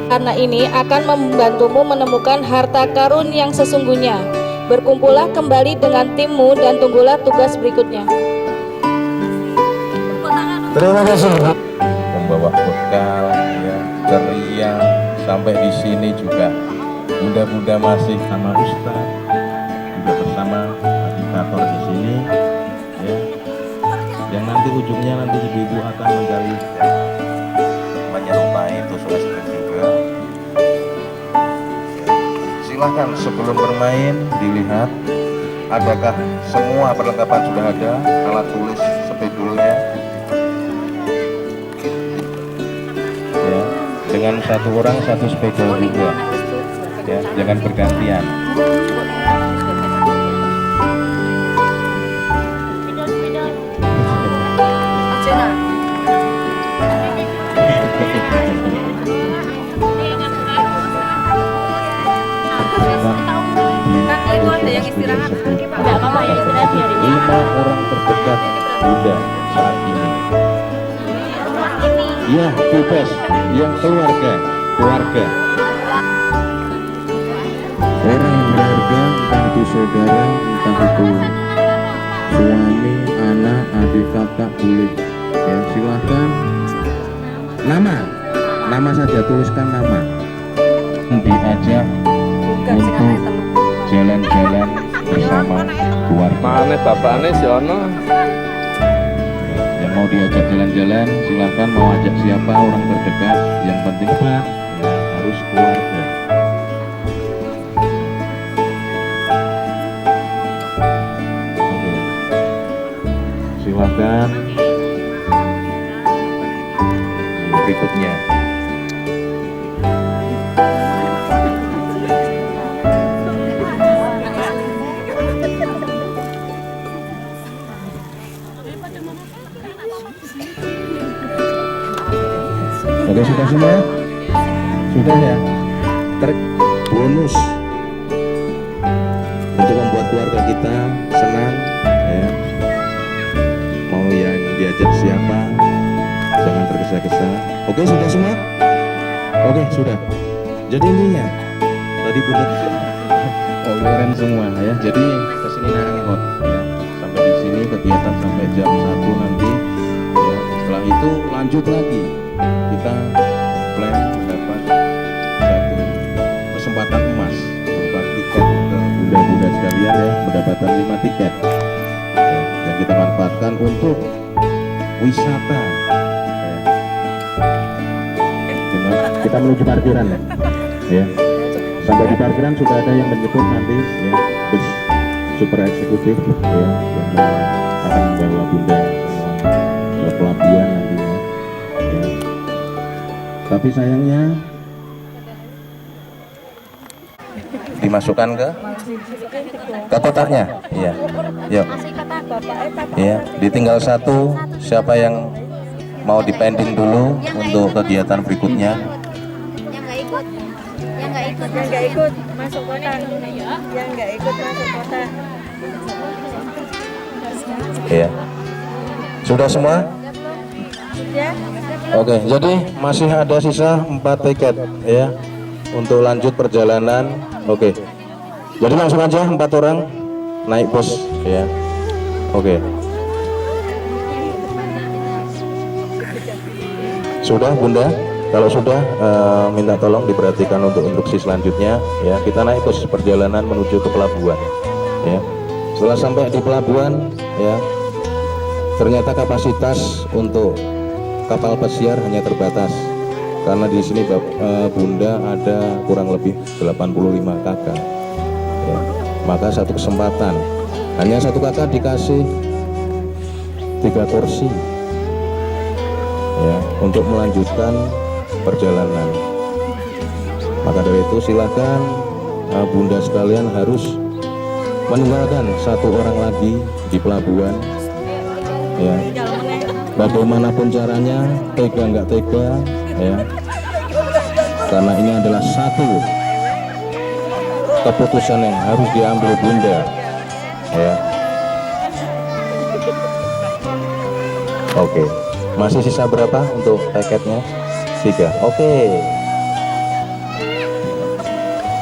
Karena ini akan membantumu menemukan harta karun yang sesungguhnya. Berkumpullah kembali dengan timmu dan tunggulah tugas berikutnya. Terima kasih. Membawa bekal, ya, ceria. Sampai di sini juga bunda-bunda masih sama Ustaz, juga bersama agitator di sini, ya. Yang nanti ujungnya nanti ibu-ibu akan mencari menyerupai tusuk es krim juga. Silahkan sebelum bermain dilihat adakah semua perlengkapan sudah ada, alat tulis, spidolnya, ya, dengan satu orang satu spidol juga, ya, jangan bergantian. Istirahat. Enggak apa-apa ya, istirahat biar ini. 5 orang terdekat Bunda saat ini. Ya, bebas. Yang keluarga. Orang yang berharga, entah itu saudara, entah itu suami, anak, adik, kakak, boleh. Ya, silahkan. Nama saja, tuliskan nama. Diajak untuk jalan-jalan bersama keluarga. Mana bapaknya si Ono? Yang mau diajak jalan-jalan silahkan, mau ajak siapa orang terdekat, yang penting Pak, ya, harus keluarga. Oke. Silahkan berikutnya. Oke, sudah semua? Sudah ya? Bonus untuk membuat keluarga kita senang, ya. Mau yang diajak siapa, jangan tergesa-gesa. Oke, sudah semua? Oke, sudah. Jadi intinya tadi Bunda keren semua, ya. Jadi kesini nangkot, ya. Sampai di sini kegiatan sampai jam 1 nanti, ya. Setelah itu lanjut lagi. Kita plan mendapat satu kesempatan emas berupa tiket ke bunda-bunda sekalian, ya, mendapatkan 5 tiket, ya, yang kita manfaatkan untuk wisata, ya. Kita menuju parkiran, ya. Sampai di parkiran sudah ada yang menyebut nanti, ya, bus super eksekutif, ya, yang akan membawa bunda semua ke pelabuhan nantinya, ya. Tapi sayangnya dimasukkan ke kotaknya, iya, yuk, iya, ditinggal satu. Siapa yang mau dipending dulu untuk kegiatan berikutnya? Yang nggak ikut masuk kota. Iya, sudah semua? Ya. Oke, jadi masih ada sisa 4 tiket, ya, untuk lanjut perjalanan. Oke, jadi langsung aja 4 orang naik bus, ya. Oke, sudah Bunda? Kalau sudah, minta tolong diperhatikan untuk instruksi selanjutnya, ya. Kita naik bus perjalanan menuju ke pelabuhan, ya. Setelah sampai di pelabuhan, ya, ternyata kapasitas untuk kapal pesiar hanya terbatas karena di sini Bunda ada kurang lebih 85 kakak, ya. Maka satu kesempatan hanya satu kakak dikasih 3 kursi, ya, untuk melanjutkan perjalanan. Maka dari itu silakan Bunda sekalian harus meninggalkan 1 orang lagi di pelabuhan, ya. Bagaimanapun caranya, tega nggak tega, ya, karena ini adalah satu keputusan yang harus diambil Bunda, ya. Oke. Masih sisa berapa untuk tiketnya? 3. Oke.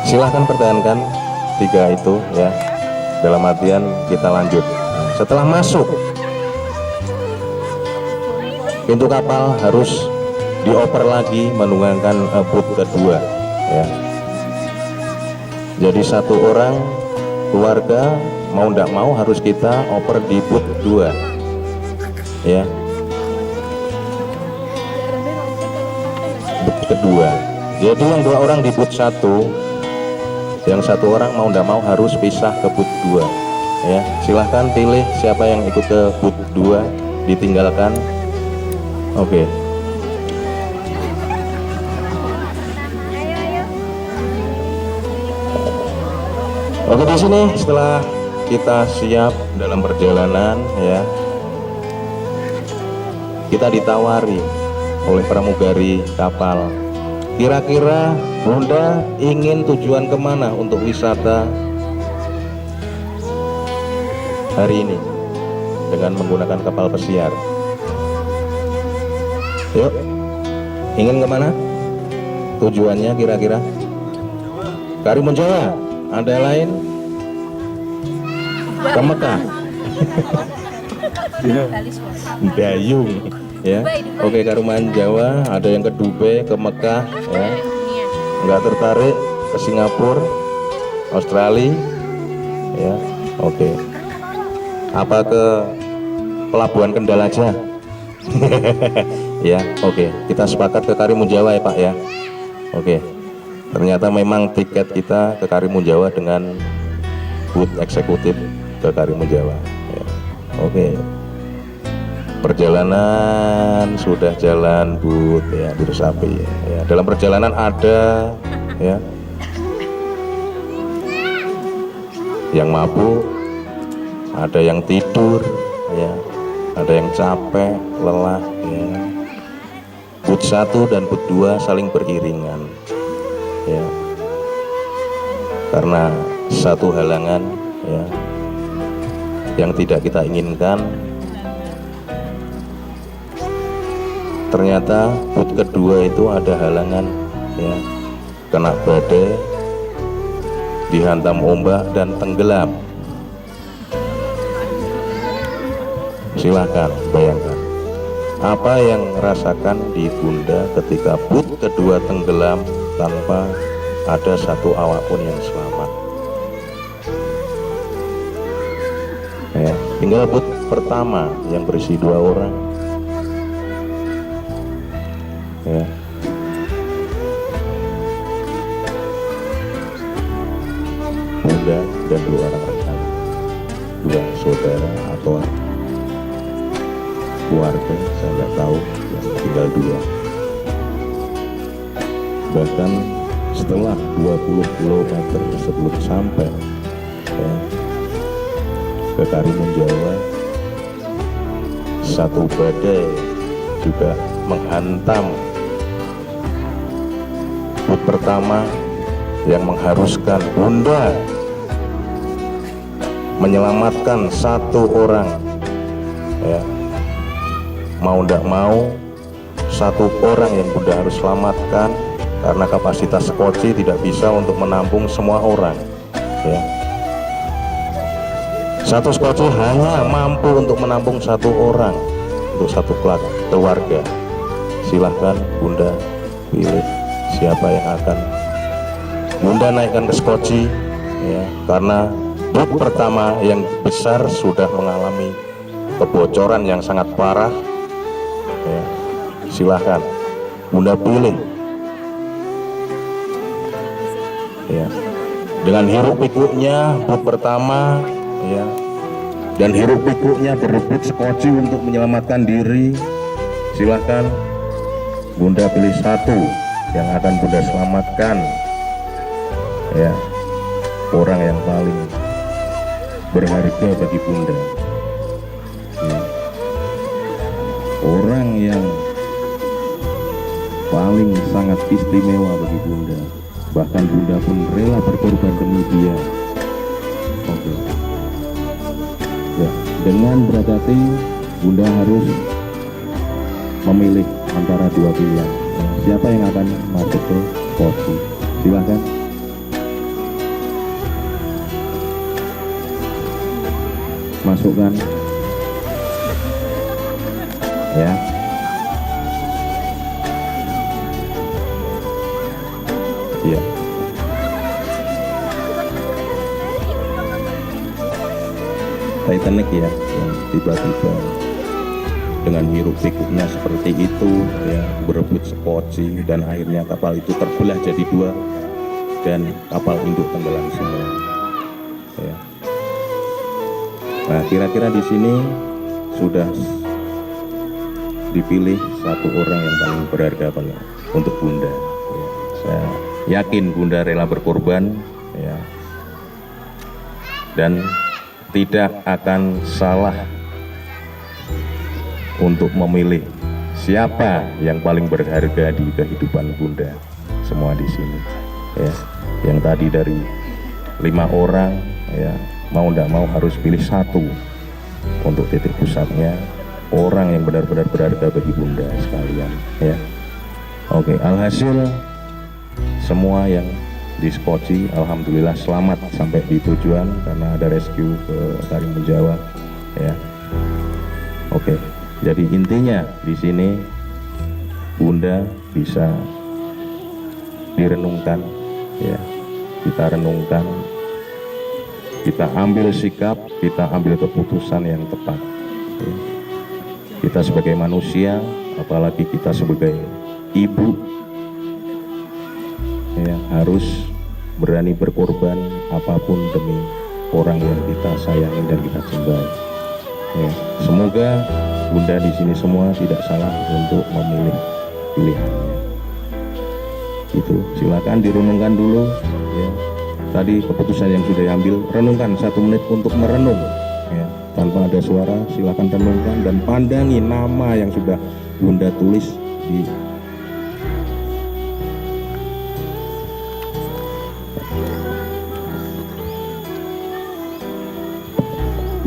Silahkan pertahankan 3 itu ya. Dalam artian kita lanjut. Setelah masuk pintu kapal harus dioper lagi menunggankan booth kedua ya. Jadi satu orang keluarga mau tidak mau harus kita oper di booth 2 ya. Booth kedua. Jadi yang 2 orang di booth 1, yang 1 orang mau tidak mau harus pisah ke booth 2 ya. Silahkan pilih siapa yang ikut ke booth 2, ditinggalkan. Oke. Oke, di sini setelah kita siap dalam perjalanan ya, kita ditawari oleh pramugari kapal. Kira-kira Bunda ingin tujuan kemana untuk wisata hari ini dengan menggunakan kapal pesiar? Yuk, ingin kemana? Tujuannya kira-kira? Karimun Jawa. Ada lain? Ke Mekah. Dayung ya. Oke, Karimun Jawa. Ada yang ke Dubai, ke Mekah ya. Enggak tertarik ke Singapura, Australia ya. Oke. Apa ke Pelabuhan Kendal aja? Ya, oke. Kita sepakat ke Karimun Jawa ya Pak ya. Oke. Ternyata memang tiket kita ke Karimun Jawa dengan booth eksekutif ke Karimun Jawa ya. Oke. Perjalanan sudah jalan booth ya, Sapi ya. Dalam perjalanan ada ya yang mabuk, ada yang tidur ya, ada yang capek, lelah ya. Booth 1 dan booth 2 saling beriringan ya, karena satu halangan ya yang tidak kita inginkan. Ternyata booth kedua itu ada halangan ya, kena badai, dihantam ombak dan tenggelam. Silahkan bayangkan apa yang rasakan di Bunda ketika booth kedua tenggelam tanpa ada satu awak pun yang selamat ya. Tinggal booth pertama yang berisi 2 orang ya. Bunda dan 2 orang rekan, 2 saudara atau keluarga, saya nggak tahu ya, tinggal 2. Bahkan setelah 20 km sebelum sampai ya, ke Karimun Jawa, satu badai juga menghantam booth pertama yang mengharuskan Bunda menyelamatkan 1 orang ya. Mau tidak mau 1 orang yang Bunda harus selamatkan, karena kapasitas skoci tidak bisa untuk menampung semua orang ya. 1 skoci hanya mampu untuk menampung 1 orang untuk 1 keluarga. Silahkan Bunda pilih siapa yang akan Bunda naikkan ke skoci ya, karena booth pertama yang besar sudah mengalami kebocoran yang sangat parah ya. Silahkan Bunda pilih ya, dengan hiruk pikuknya booth pertama ya, dan hiruk pikuknya berebut skoci untuk menyelamatkan diri. Silahkan Bunda pilih 1 yang akan Bunda selamatkan ya, orang yang paling berharga bagi Bunda ya. Orang yang paling sangat istimewa bagi Bunda, bahkan Bunda pun rela berkorban demi dia. Oke ya, dengan berat hati Bunda harus memilih antara dua pilihan. Siapa yang akan masuk ke skoci? Silahkan. Masukkan. Ya. Iya. Titanic ya, yang tiba-tiba dengan hiruk pikuknya seperti itu ya, berebut skoci dan akhirnya kapal itu terbelah jadi dua dan kapal induk tenggelam semua ya. Nah, kira-kira di sini sudah dipilih satu orang yang paling berharga untuk Bunda ya. Saya yakin Bunda rela berkorban ya, dan tidak akan salah untuk memilih siapa yang paling berharga di kehidupan Bunda semua di sini ya. Yang tadi dari 5 orang ya, mau tidak mau harus pilih satu untuk titik pusatnya, orang yang benar-benar berharga bagi Bunda sekalian ya. Oke, alhasil semua yang di skoci alhamdulillah selamat sampai di tujuan karena ada rescue ke Karimun Jawa ya. Oke, jadi intinya di sini Bunda bisa direnungkan ya, kita renungkan, kita ambil sikap, kita ambil keputusan yang tepat ya. Kita sebagai manusia, apalagi kita sebagai ibu ya, harus berani berkorban apapun demi orang yang kita sayangi dan kita cintai ya. Semoga Bunda di sini semua tidak salah untuk memilih pilihannya. Itu silakan direnungkan dulu ya. Tadi keputusan yang sudah diambil, renungkan 1 menit untuk merenung ya. Tanpa ada suara silakan renungkan dan pandangi nama yang sudah Bunda tulis di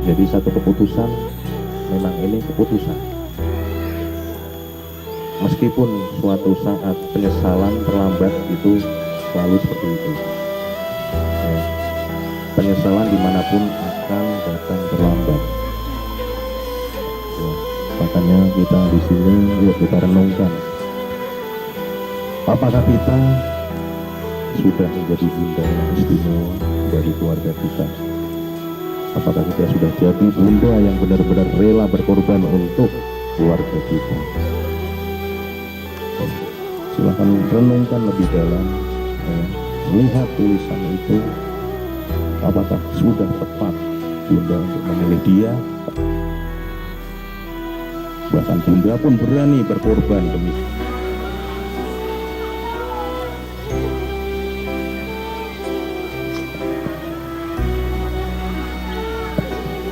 jadi satu keputusan, memang ini keputusan. Meskipun suatu saat penyesalan terlambat, itu selalu seperti itu ya. Penyesalan dimanapun akan datang terlambat ya. Makanya kita di sini yuk kita renungkan, apakah kita sudah menjadi bunda yang istimewa dari keluarga kita? Apakah kita sudah jadi bunda yang benar-benar rela berkorban untuk keluarga kita? Silahkan renungkan lebih dalam ya. Lihat tulisan itu, apakah sudah tepat Bunda untuk memilih dia? Bahkan Bunda pun berani berkorban demi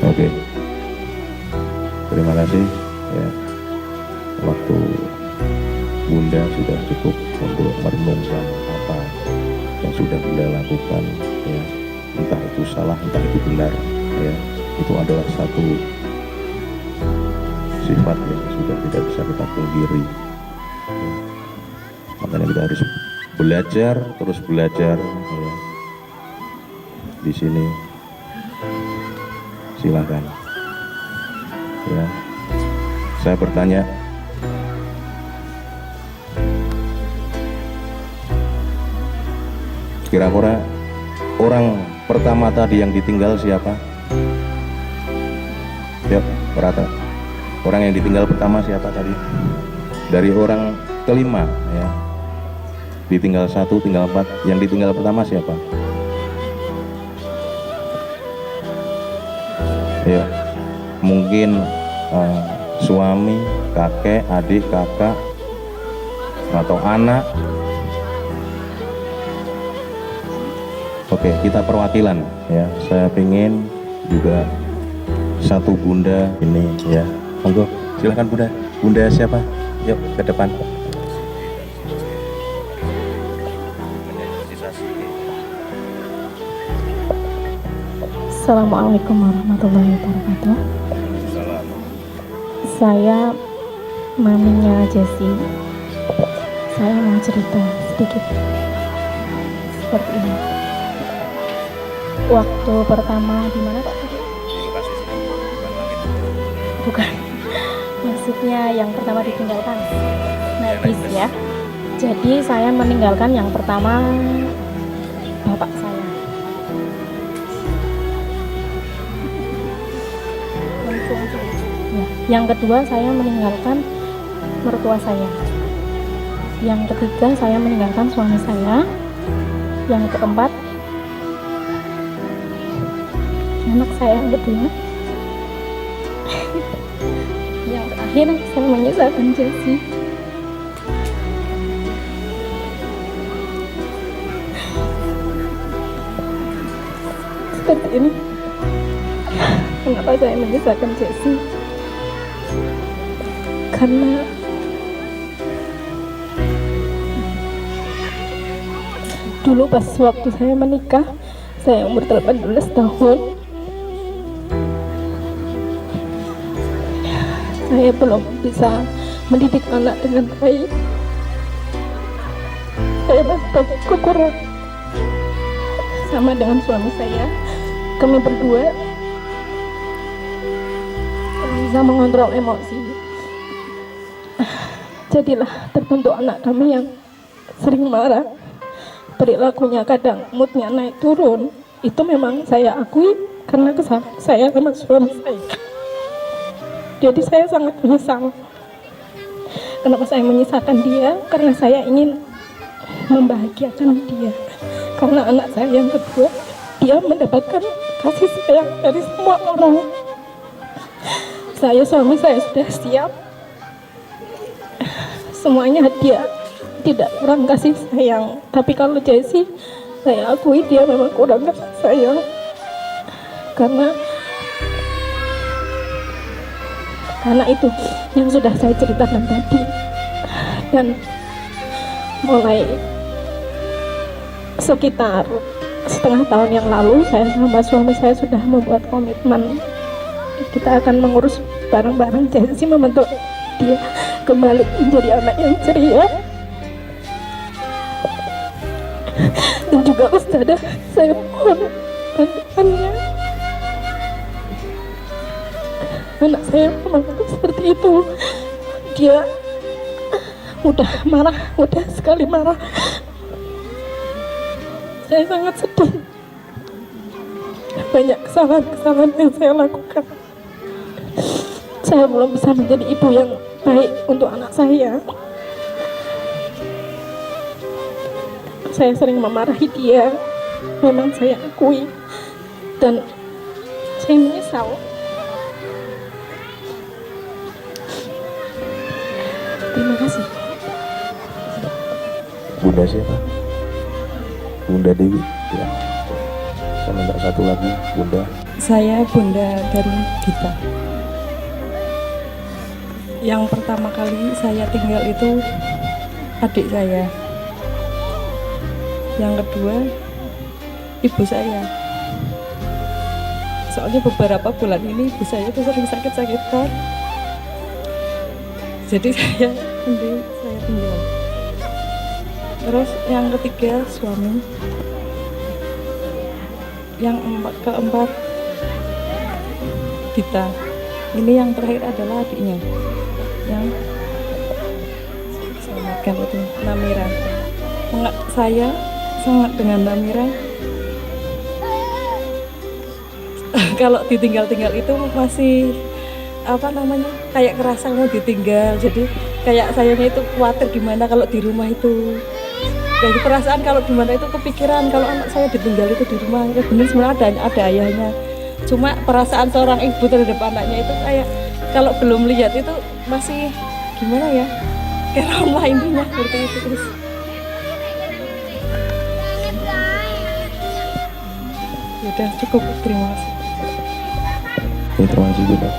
Oke, terima kasih ya. Waktu Bunda sudah cukup untuk merenungkan apa yang sudah Bunda lakukan ya. Entah itu salah, entah itu benar ya. Itu adalah satu sifat yang sudah tidak bisa kita pungkiri ya. Makanya kita harus belajar, terus belajar ya. Di sini silakan ya. Saya bertanya, kira-kira orang pertama tadi yang ditinggal siapa? Yuk, berata. Orang yang ditinggal pertama siapa tadi? Dari orang kelima ya. Ditinggal 1, tinggal 4. Yang ditinggal pertama siapa? Ya, mungkin suami, kakek, adik, kakak, atau anak. Oke, kita perwakilan ya. Saya ingin juga satu bunda ini ya. Monggo, silakan Bunda. Bunda siapa? Yuk ke depan. Assalamualaikum warahmatullahi wabarakatuh. Saya maminya Jessie. Saya mau cerita sedikit seperti ini. Waktu pertama di mana Pak? Bukan. Maksudnya yang pertama ditinggalkan naik bis ya. Jadi saya meninggalkan yang pertama bapak saya. Ya. Yang kedua saya meninggalkan mertua saya. Yang ketiga saya meninggalkan suami saya. Yang keempat anak saya yang kedua. Yang terakhir saya menyisakan Jessie. Seperti ini. Kenapa saya menyisakan Jessie? Karena dulu pas waktu saya menikah, saya umur 18 tahun, saya belum bisa mendidik anak dengan baik. Saya merasa kekurangan sama dengan suami saya. Kami berdua bisa mengontrol emosi. Jadilah terbentuk anak kami yang sering marah. Perilakunya kadang moodnya naik turun. Itu memang saya akui karena kesalahan saya sama suami saya. Jadi saya sangat menyesal. Kenapa saya menyisakan dia? Karena saya ingin membahagiakan dia. Karena anak saya yang kedua, dia mendapatkan kasih sayang dari semua orang. Suami saya sudah siap. Semuanya dia tidak kurang kasih sayang. Tapi kalau Jessie, saya akui dia memang kurang kasih sayang. Karena itu yang sudah saya ceritakan tadi. Dan mulai sekitar setengah tahun yang lalu, saya sama suami saya sudah membuat komitmen kita akan mengurus bareng-bareng Jessie, membentuk dia kembali menjadi anak yang ceria. Dan juga Ustadzah, saya mohon bantuannya. Anak saya memang seperti itu. Dia mudah marah, mudah sekali marah. Saya sangat sedih. Banyak kesalahan-kesalahan yang saya lakukan. Saya belum bisa menjadi ibu yang baik untuk anak saya. Saya sering memarahi dia. Memang saya akui. Dan saya menyesal. Terima kasih. Bunda siapa? Bunda Dewi. Ya. Saya minta satu lagi, Bunda. Saya Bunda dari Gita. Yang pertama kali saya tinggal itu adik saya. Yang kedua ibu saya. Soalnya beberapa bulan ini ibu saya itu sering sakit-sakitan. Jadi saya tinggal. Terus yang ketiga suami. Yang keempat Gita. Ini yang terakhir adalah adiknya yang selamatkan itu, Namira. Saya sangat dengan Namira. Kalau ditinggal-tinggal itu masih kayak kerasa mau ditinggal. Jadi kayak sayanya itu khawatir gimana kalau di rumah itu. Jadi perasaan kalau gimana itu kepikiran kalau anak saya ditinggal itu di rumah. Ya benar, sebenarnya ada ayahnya. Cuma perasaan seorang ibu terhadap anaknya itu kayak kalau belum lihat itu masih gimana ya, kayak trauma intinya seperti itu. Terus udah cukup, terima kasih. Ya, terima kasih Bunda.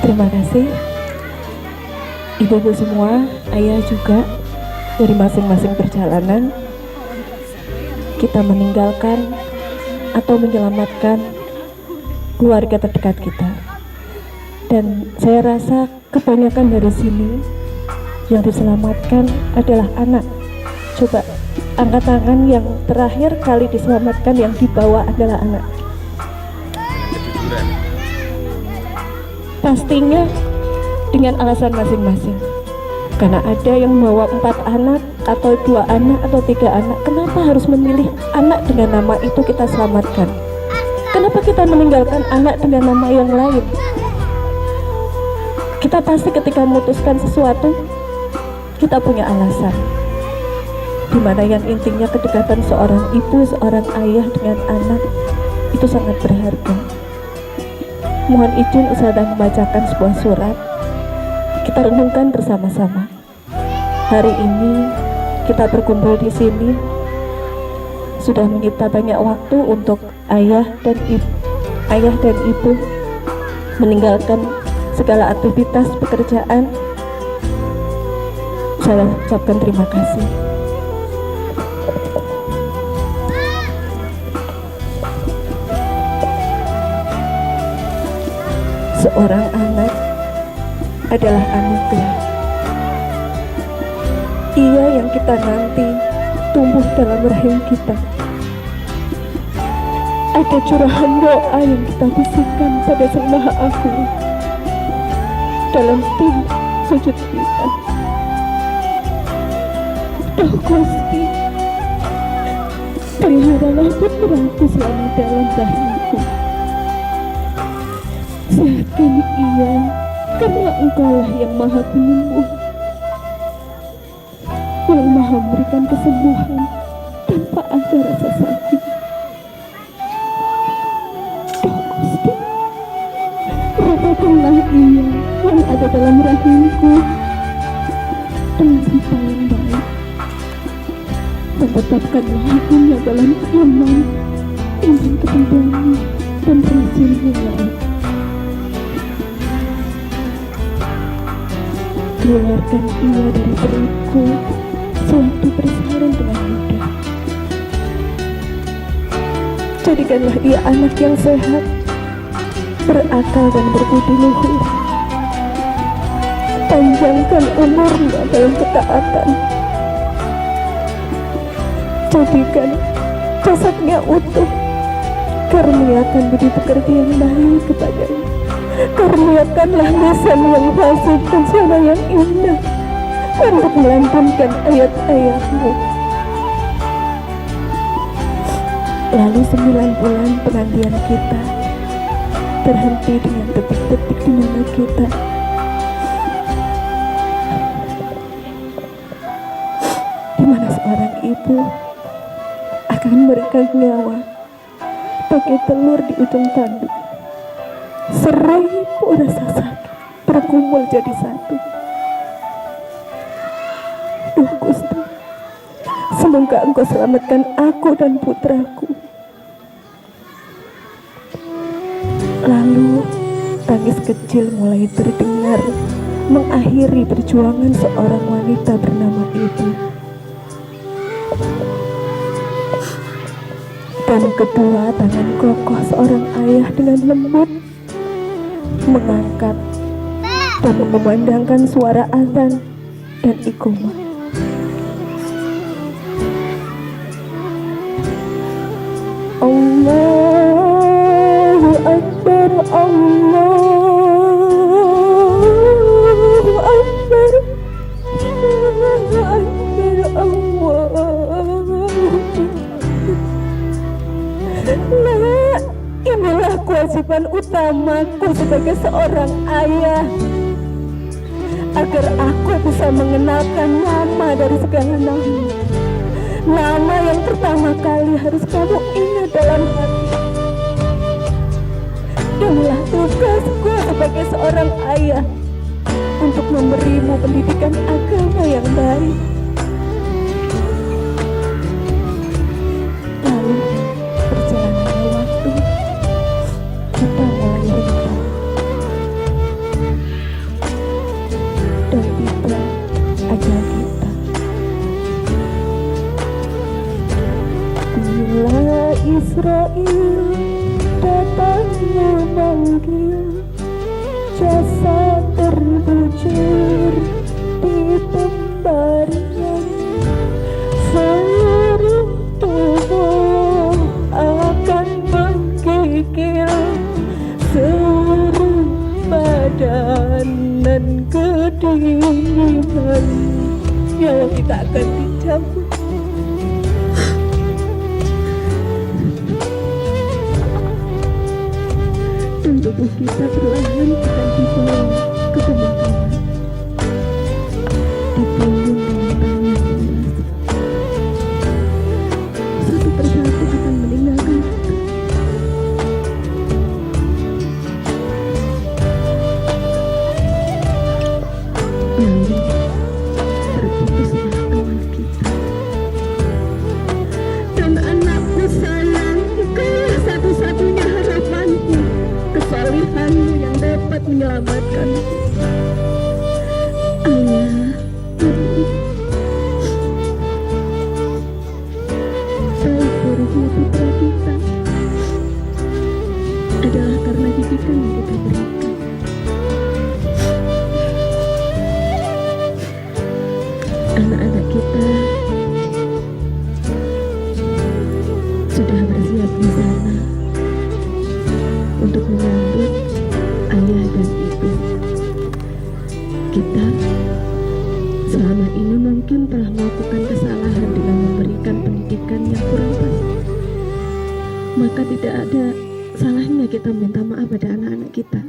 Terima kasih ibu-ibu semua, ayah juga. Dari masing-masing perjalanan kita meninggalkan atau menyelamatkan keluarga terdekat kita. Dan saya rasa kebanyakan dari sini yang diselamatkan adalah anak. Coba angkat tangan yang terakhir kali diselamatkan yang dibawa adalah anak. Pastinya dengan alasan masing-masing. Karena ada yang membawa 4 anak atau 2 anak atau 3 anak. Kenapa harus memilih anak dengan nama itu kita selamatkan? Kenapa kita meninggalkan anak dengan nama yang lain? Kita pasti ketika memutuskan sesuatu, kita punya alasan. Dimana yang intinya kedekatan seorang ibu, seorang ayah dengan anak itu sangat berharga. Mohon izin Ustazah membacakan sebuah surat. Kita renungkan bersama-sama. Hari ini kita berkumpul di sini sudah menyita banyak waktu untuk ayah dan ibu meninggalkan segala aktivitas pekerjaan. Saya ucapkan terima kasih. Seorang anak adalah anugerah. Ia yang kita nanti tumbuh dalam rahim kita. Ada curahan doa yang kita bisikkan pada Sang Maha Agung dalam sujud kita. Oh Gusti, peliharalah putraku selama dalam rahimku. Sehatkan ia, karena Engkaulah yang Maha Penyembuh, yang Maha memberikan kesembuhan tanpa ada rasa sakit. Oh Gusti, rawatlah ia yang ada dalam rahimku dengan kita yang baik, dan tetapkanlah hatinya dalam aman, iman kepadamu dan Rasul-Mu yang baik. Keluarkan ia dari perutku sewaktu bersarang dengan mudah. Jadikanlah ia anak yang sehat, berakal dan berbudi luhur. Panjangkan umurnya dalam ketaatan. Jadikan jasadnya utuh. Karuniakan budi pekerti yang baik kepadanya. Karuniakanlah lisan yang fasih dan suara yang indah untuk melantunkan ayat-ayat-Mu. Lalu 9 bulan penantian kita berhenti dengan detik-detik di mana kita di mana seorang ibu akan memberikan nyawa pakai telur di ujung tanduk. 1000 rasa sakit berkumpul jadi satu. Duh Gusti, semoga Engkau selamatkan aku dan putraku. Lalu tangis kecil mulai terdengar mengakhiri perjuangan seorang wanita bernama Ibu. Dan kedua tangan kokoh seorang ayah dengan lembut mengangkat dan memandangkan suara azan dan iqamah. Allahu Akbar, Allahu Akbar, Allahu Akbar, Allahu Akbar. Inilah kewajiban utamaku sebagai seorang ayah, agar aku bisa mengenalkan nama dari segala nama. Nama yang pertama kali harus kamu ingat dalam hati. Inilah tugasku sebagai seorang ayah, untuk memberimu pendidikan agama yang baik. Lalu berjalannya waktu, kita mulai renggang dan tiba ajal kita. Bila Israel datang nyawa kita akan dicabut. Dan tubuh kita perlahan akan dibawa ke pemakaman, dipunggung dengan tangan keras. Satu persatu akan meninggalkan kita. Lalu terputuslah awal kita. Dan anakku sayang, engkaulah satu-satunya harapanku, kesalehanmu yang dapat menyelamatkanku. Ayah, Ibu, baik buruknya putra kita adalah karena didikan yang kita berikan. Anak-anak kita sudah bersiap di sana untuk menyambut ayah dan ibu. Kita selama ini mungkin telah melakukan kesalahan dengan memberikan pendidikan yang kurang pas. Maka tidak ada salahnya kita minta maaf pada anak-anak kita.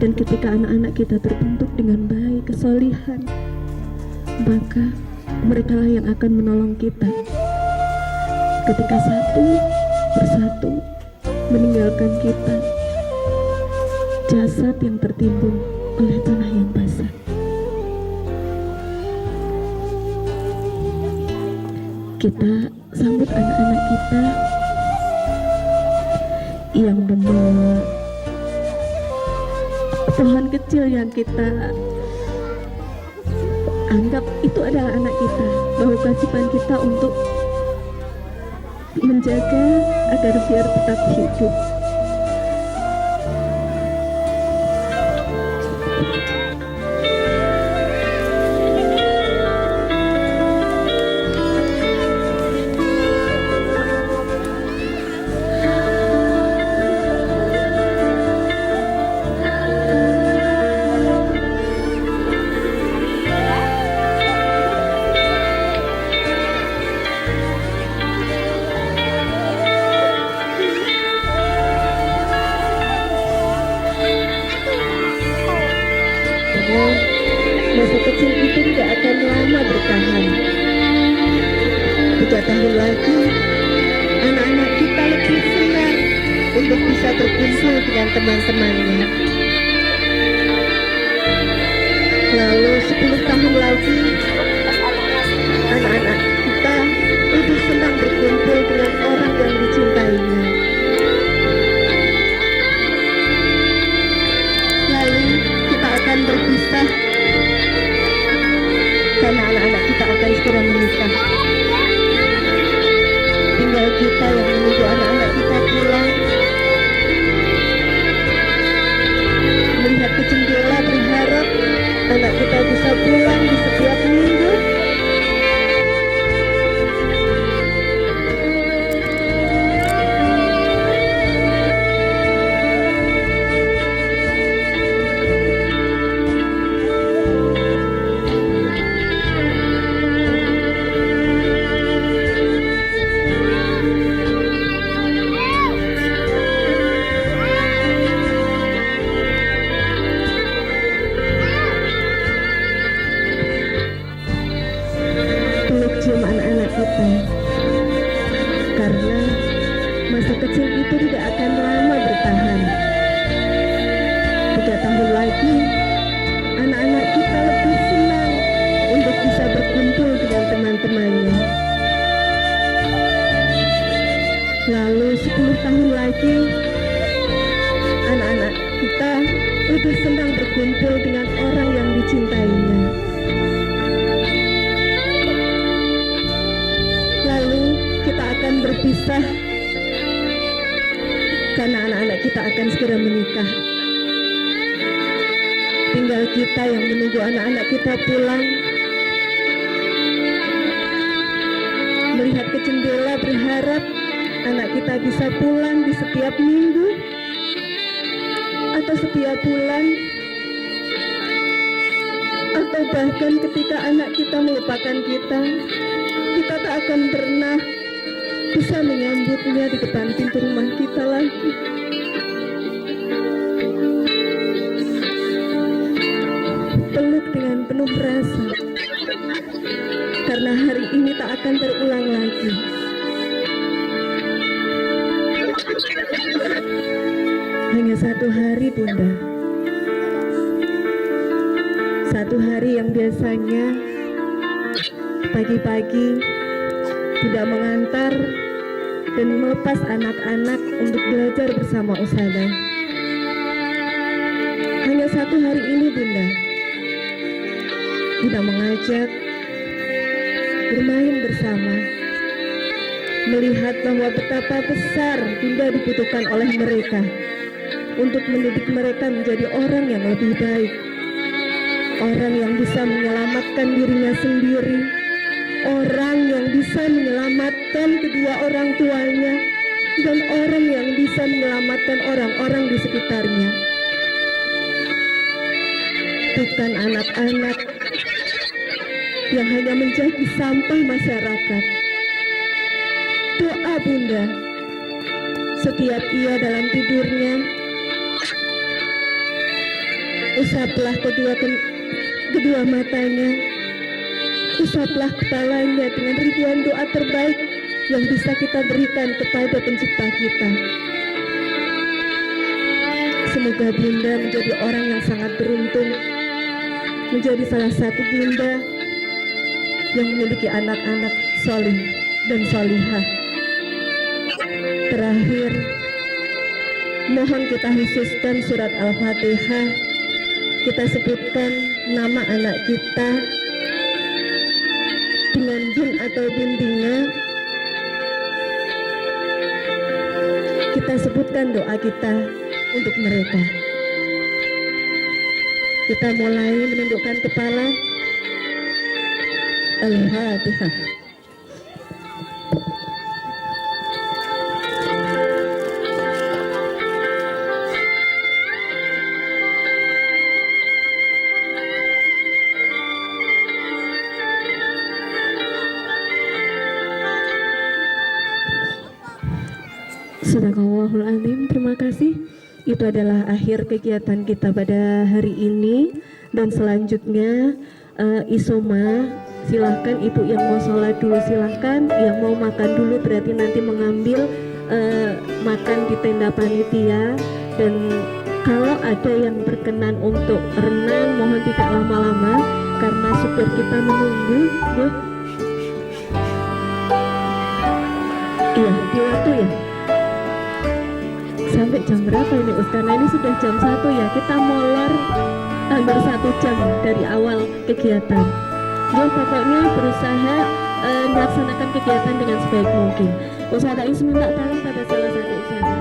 Dan ketika anak-anak kita terbentuk dengan baik, kesolihan, maka merekalah yang akan menolong kita ketika satu persatu meninggalkan kita, jasad yang tertimbun oleh tanah yang basah. Kita sambut anak-anak kita yang membawa pohon kecil yang kita anggap itu adalah anak kita, bahwa kewajiban kita untuk menjaga agar biar tetap hidup. Masa kecil itu tidak akan lama bertahan. 3 tahun lagi, anak-anak kita lebih senang untuk bisa berkumpul dengan teman-temannya. Lalu 10 tahun lagi, anak-anak kita lebih senang berkumpul dengan orang yang dicintainya. Lalu kita akan berpisah karena anak-anak kita akan segera menikah. Tinggal kita yang menunggu anak-anak kita pulang, melihat ke jendela berharap anak kita bisa pulang di setiap minggu. Cium anak-anak kita, karena masa kecil itu tidak akan lama bertahan. 3 tahun lagi, anak-anak kita lebih senang untuk bisa berkumpul dengan teman-temannya. Lalu 10 tahun lagi, anak-anak kita lebih senang berkumpul dengan orang yang dicintainya. Lalu kita akan berpisah karena anak-anak kita akan segera menikah. Tinggal kita yang menunggu anak-anak kita pulang, melihat ke jendela berharap anak kita bisa pulang di setiap minggu atau setiap bulan atau bahkan ketika anak kita melupakan kita tak akan pernah bisa menyambutnya di depan pintu rumah kita lagi. Peluk dengan penuh rasa, karena hari ini tak akan terulang lagi. Hanya satu hari, Bunda. Satu hari yang biasanya pagi-pagi Bunda mengantar dan melepas anak-anak untuk belajar bersama Usada. Hanya satu hari ini, Bunda mengajak bermain bersama, melihat bahwa betapa besar Bunda dibutuhkan oleh mereka untuk mendidik mereka menjadi orang yang lebih baik, orang yang bisa menyelamatkan dirinya sendiri, orang yang bisa menyelamatkan kedua orang tuanya, dan orang yang bisa menyelamatkan orang-orang di sekitarnya. Bukan anak-anak yang hanya menjadi sampah masyarakat. Doa Bunda setiap ia dalam tidurnya, usaplah kedua matanya, usaplah kepalanya dengan ribuan doa terbaik yang bisa kita berikan kepada pencipta kita. Semoga Bunda menjadi orang yang sangat beruntung, menjadi salah satu Bunda yang memiliki anak-anak solih dan solihah. Terakhir, mohon kita khususkan surat Al-Fatihah, kita sebutkan nama anak kita dengan bin atau bintinya, kita sebutkan doa kita untuk mereka. Kita mulai menundukkan kepala. Al-Fatihah. Sadaqallahul Azim. Terima kasih. Itu adalah akhir kegiatan kita pada hari ini, dan selanjutnya Isoma, silahkan ibu yang mau sholat dulu silahkan, yang mau makan dulu berarti nanti mengambil makan di tenda panitia. Dan kalau ada yang berkenan untuk renang, mohon tidak lama-lama karena supir kita menunggu ya. Iya, di waktu ya. Sampai jam berapa ini Us? Karena ini sudah jam 1 ya, kita molor hampir 1 jam dari awal kegiatan. Ya pokoknya berusaha melaksanakan kegiatan dengan sebaik mungkin. Usada Is minta tolong pada salah satu usaha.